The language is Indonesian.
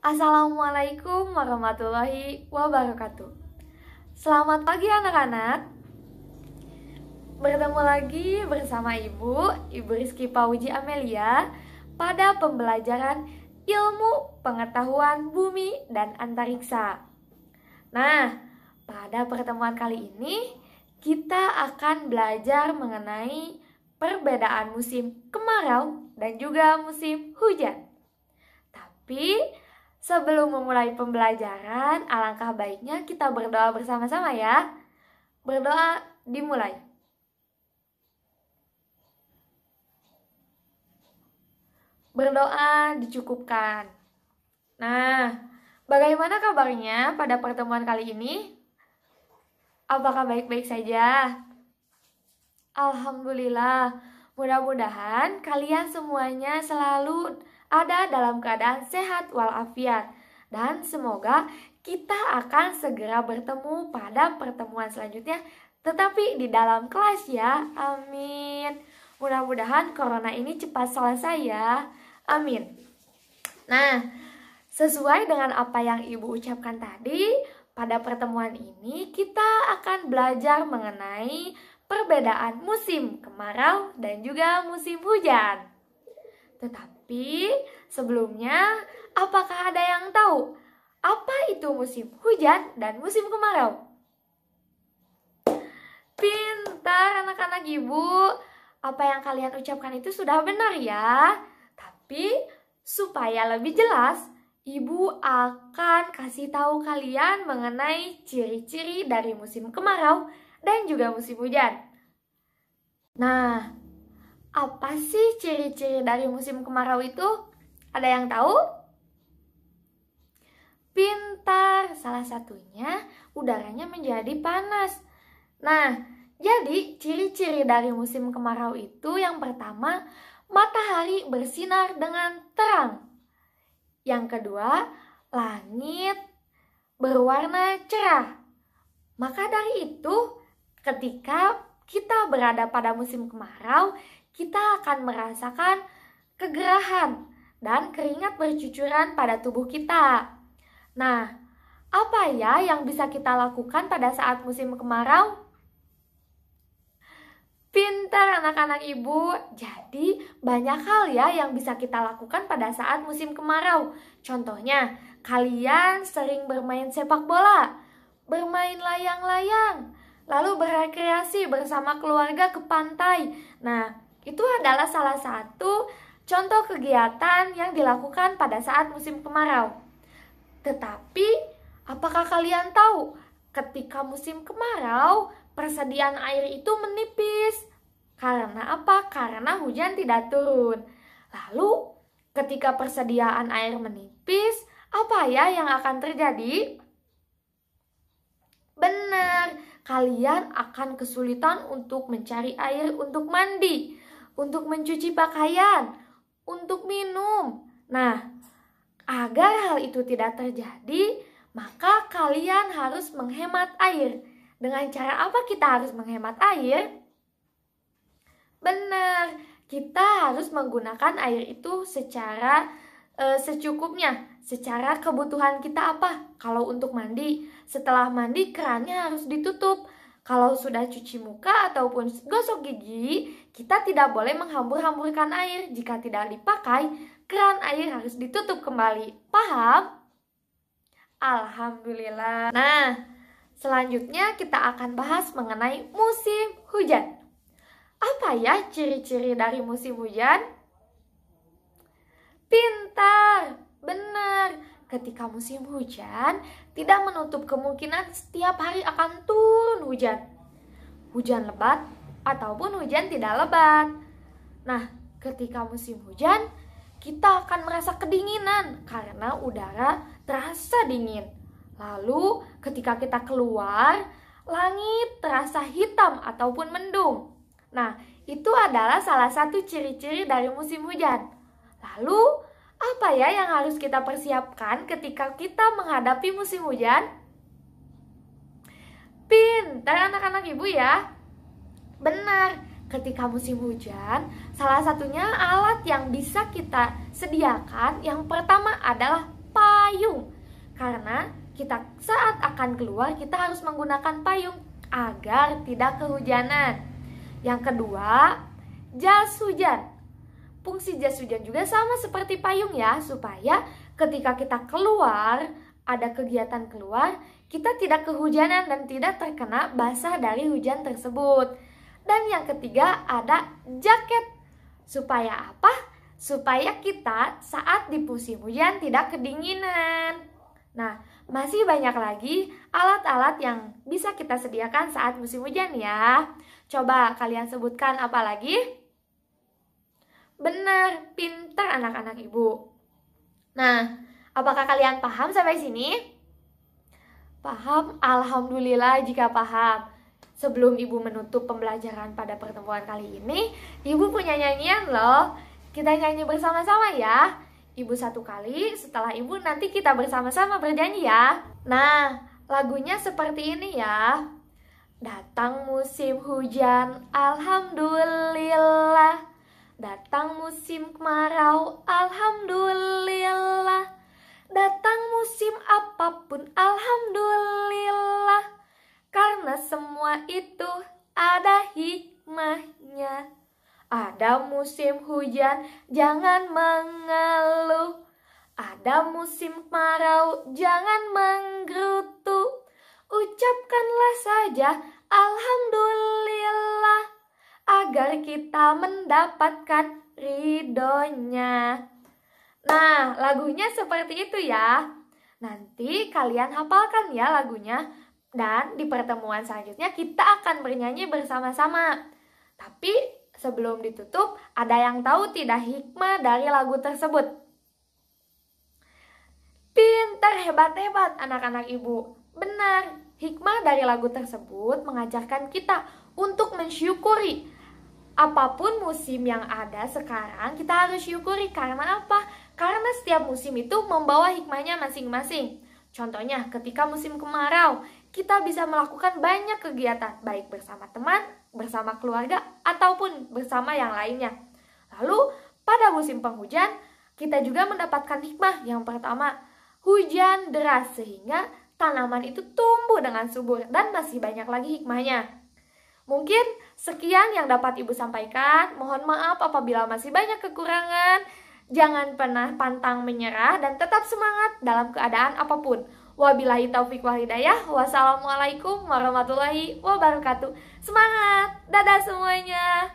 Assalamualaikum warahmatullahi wabarakatuh. Selamat pagi anak-anak. Bertemu lagi bersama Ibu Rizky Pauji Amelia pada pembelajaran ilmu pengetahuan bumi dan antariksa. Nah, pada pertemuan kali ini kita akan belajar mengenai perbedaan musim kemarau dan juga musim hujan. Tapi sebelum memulai pembelajaran, alangkah baiknya kita berdoa bersama-sama ya. Berdoa dimulai. Berdoa dicukupkan. Nah, bagaimana kabarnya pada pertemuan kali ini? Apakah baik-baik saja? Alhamdulillah. Mudah-mudahan kalian semuanya selalu ada dalam keadaan sehat walafiat. Dan semoga kita akan segera bertemu pada pertemuan selanjutnya, tetapi di dalam kelas ya. Amin. Mudah-mudahan corona ini cepat selesai ya. Amin. Nah, sesuai dengan apa yang Ibu ucapkan tadi, pada pertemuan ini kita akan belajar mengenai perbedaan musim kemarau dan juga musim hujan. Tetapi sebelumnya, apakah ada yang tahu apa itu musim hujan dan musim kemarau? Pintar anak-anak Ibu. Apa yang kalian ucapkan itu sudah benar ya. Tapi supaya lebih jelas, Ibu akan kasih tahu kalian mengenai ciri-ciri dari musim kemarau dan juga musim hujan. Nah, apa sih ciri-ciri dari musim kemarau itu? Ada yang tahu? Pintar, salah satunya udaranya menjadi panas. Nah, jadi ciri-ciri dari musim kemarau itu yang pertama, matahari bersinar dengan terang. Yang kedua, langit berwarna cerah. Maka dari itu, ketika kita berada pada musim kemarau, kita akan merasakan kegerahan dan keringat bercucuran pada tubuh kita. Nah, apa ya yang bisa kita lakukan pada saat musim kemarau? Pintar anak-anak Ibu. Jadi, banyak hal ya yang bisa kita lakukan pada saat musim kemarau. Contohnya, kalian sering bermain sepak bola, bermain layang-layang, lalu berrekreasi bersama keluarga ke pantai. Nah, itu adalah salah satu contoh kegiatan yang dilakukan pada saat musim kemarau. Tetapi, apakah kalian tahu ketika musim kemarau, persediaan air itu menipis? Karena apa? Karena hujan tidak turun. Lalu, ketika persediaan air menipis, apa ya yang akan terjadi? Benar, kalian akan kesulitan untuk mencari air untuk mandi, untuk mencuci pakaian, untuk minum. Nah, agar hal itu tidak terjadi, maka kalian harus menghemat air. Dengan cara apa kita harus menghemat air? Benar, kita harus menggunakan air itu secara secukupnya, secara kebutuhan kita apa? Kalau untuk mandi, setelah mandi kerannya harus ditutup. Kalau sudah cuci muka ataupun gosok gigi, kita tidak boleh menghambur-hamburkan air. Jika tidak dipakai, keran air harus ditutup kembali. Paham? Alhamdulillah. Nah, selanjutnya kita akan bahas mengenai musim hujan. Apa ya ciri-ciri dari musim hujan? Pintar, benar. Ketika musim hujan, tidak menutup kemungkinan setiap hari akan turun hujan. Hujan lebat ataupun hujan tidak lebat. Nah, ketika musim hujan, kita akan merasa kedinginan karena udara terasa dingin. Lalu, ketika kita keluar, langit terasa hitam ataupun mendung. Nah, itu adalah salah satu ciri-ciri dari musim hujan. Lalu, apa ya yang harus kita persiapkan ketika kita menghadapi musim hujan? Pintar anak-anak Ibu ya. Benar, ketika musim hujan, salah satunya alat yang bisa kita sediakan yang pertama adalah payung. kita saat akan keluar kita harus menggunakan payung agar tidak kehujanan. Yang kedua, jas hujan. Fungsi jas hujan juga sama seperti payung ya, supaya ketika kita keluar, ada kegiatan keluar, kita tidak kehujanan dan tidak terkena basah dari hujan tersebut. Dan yang ketiga ada jaket. Supaya apa? Supaya kita saat di musim hujan tidak kedinginan. Nah, masih banyak lagi alat-alat yang bisa kita sediakan saat musim hujan ya. Coba kalian sebutkan apa lagi? Benar, pintar anak-anak ibu. Nah, apakah kalian paham sampai sini? Paham? Alhamdulillah jika paham. Sebelum ibu menutup pembelajaran pada pertemuan kali ini, ibu punya nyanyian loh. Kita nyanyi bersama-sama ya. Ibu satu kali, setelah ibu nanti kita bersama-sama bernyanyi ya. Nah, lagunya seperti ini ya. Datang musim hujan, alhamdulillah. Datang musim kemarau, alhamdulillah. Datang musim apapun, alhamdulillah. Karena semua itu ada hikmahnya. Ada musim hujan, jangan mengeluh. Ada musim kemarau, jangan menggerutu. Ucapkanlah saja alhamdulillah agar kita mendapatkan ridhonya. Nah, lagunya seperti itu ya. Nanti kalian hafalkan ya lagunya. Dan di pertemuan selanjutnya kita akan bernyanyi bersama-sama. Tapi sebelum ditutup, ada yang tahu tidak hikmah dari lagu tersebut? Pintar, hebat-hebat anak-anak ibu. Benar, hikmah dari lagu tersebut mengajarkan kita untuk mensyukuri. Apapun musim yang ada sekarang, kita harus syukuri. Karena apa? Karena setiap musim itu membawa hikmahnya masing-masing. Contohnya, ketika musim kemarau, kita bisa melakukan banyak kegiatan, baik bersama teman, bersama keluarga, ataupun bersama yang lainnya. Lalu, pada musim penghujan, kita juga mendapatkan hikmah. Yang pertama, hujan deras sehingga tanaman itu tumbuh dengan subur, dan masih banyak lagi hikmahnya. Mungkin sekian yang dapat Ibu sampaikan. Mohon maaf apabila masih banyak kekurangan. Jangan pernah pantang menyerah dan tetap semangat dalam keadaan apapun. Wabillahi taufiq wal hidayah. Wassalamualaikum warahmatullahi wabarakatuh. Semangat. Dadah semuanya.